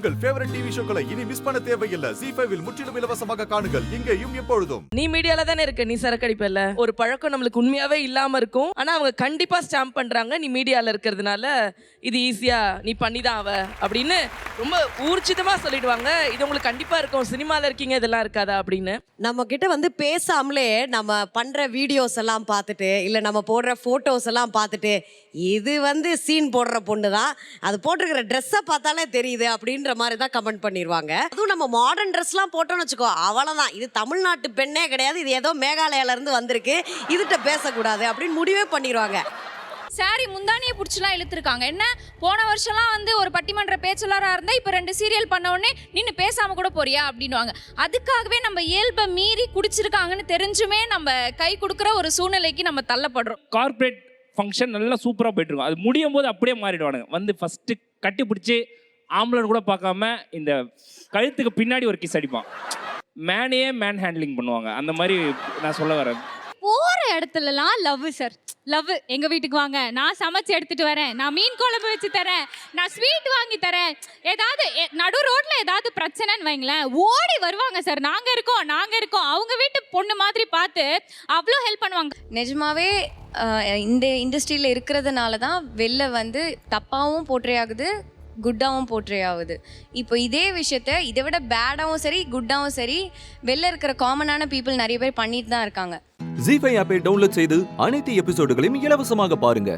உங்கள் favourite TV ஷோக்களை இனி miss பண்ண தேவையில்லை. ZEE5 இல் முற்றிலும் இலவசமாக காணுங்கள். இங்கேயும் எப்பொழுதும். நீ மீடியால தானே இருக்க, நீ சரக்கடிப்பல்ல. ஒரு பழக்கம் நம்மளுக்கு உண்மையாவே இல்லாம இருக்கும், ஆனா அவங்க கண்டிப்பா ஸ்டாம்ப் பண்றாங்க. நீ மீடியால இருக்கிறதுனால இது ஈஸியா நீ பண்ணிதான் அவ அப்படின்னு ரொம்ப ஊர்ஜிதமா சொல்லிடுவாங்க. இது உங்களுக்கு கண்டிப்பா இருக்கும். சினிமால இருக்கீங்க, இதெல்லாம் இருக்காதா அப்படின்னு. நம்ம கிட்ட வந்து பேசாமலே நம்ம பண்ற வீடியோஸ் எல்லாம் பார்த்துட்டு இல்ல நம்ம போடுற போட்டோஸ் எல்லாம் பார்த்துட்டு இது வந்து சீன் போடுற பொண்ணு தான், அது போட்டிருக்கிற ட்ரெஸ்ஸை பார்த்தாலே தெரியுது அப்படின்ற மாதிரி தான் கமெண்ட் பண்ணிடுவாங்க. அதுவும் நம்ம மாடர்ன் ட்ரெஸ்லாம் போட்டோம்னு வச்சுக்கோ, அவ்வளோதான், இது தமிழ்நாட்டு பெண்ணே கிடையாது, இது ஏதோ மேகாலயால இருந்து வந்திருக்கு, இதுகிட்ட பேசக்கூடாது அப்படின்னு முடிவே பண்ணிடுவாங்க. சாரி முந்தானியை பிடிச்சலாம் இழுத்துருக்காங்க. என்ன போன வருஷம்லாம் வந்து ஒரு பட்டிமன்ற பேச்சாளராக இருந்தால் இப்போ 2 சீரியல் பண்ண உடனே நின்று பேசாமல் கூட போறியா அப்படின்வாங்க. அதுக்காகவே நம்ம இயல்பை மீறி குடிச்சிருக்காங்கன்னு தெரிஞ்சுமே நம்ம கை கொடுக்குற ஒரு சூழ்நிலைக்கு நம்ம தள்ளப்படுறோம். கார்ப்பரேட் ஃபங்க்ஷன் நல்லா சூப்பராக போயிட்டு இருக்கும். அது முடியும் போது அப்படியே மாறிடுவானுங்க. வந்து ஃபஸ்ட்டு கட்டி பிடிச்சி ஆம்பளன் கூட பார்க்காம இந்த கழுத்துக்கு பின்னாடி ஒரு கிஸ் அடிப்பான். மேனையே மேன் ஹேண்ட்லிங் பண்ணுவாங்க. அந்த மாதிரி நான் சொல்ல வரேன். போகிற இடத்துலலாம் லவ் சார், லவ். எங்கள் வீட்டுக்கு வாங்க, நான் சமைச்சு எடுத்துகிட்டு வரேன், நான் மீன் குழம்பு வச்சு தரேன், நான் ஸ்வீட் வாங்கி தரேன். ஏதாவது நடு ரோட்டில் ஏதாவது பிரச்சனைன்னு வைங்களேன், ஓடி வருவாங்க சார். நாங்கள் இருக்கோம் அவங்க வீட்டு பொண்ணு மாதிரி பார்த்து அவ்வளோ ஹெல்ப் பண்ணுவாங்க. நிஜமாவே இந்த இண்டஸ்ட்ரியில் இருக்கிறதுனால தான் வெளில வந்து தப்பாகவும் போர்ட்ரே ஆகுது, குட்டாகவும் போர்ட்ரே ஆகுது. இப்போ இதே விஷயத்த இதை விட பேடாகவும் சரி குட்டாகவும் சரி வெளில இருக்கிற காமனான பீப்புள் நிறைய பேர் பண்ணிட்டு தான் இருக்காங்க. ZEE5 ஆப்பை டவுன்லோட் செய்து அனைத்து எபிசோடுகளையும் இலவசமாக பாருங்க.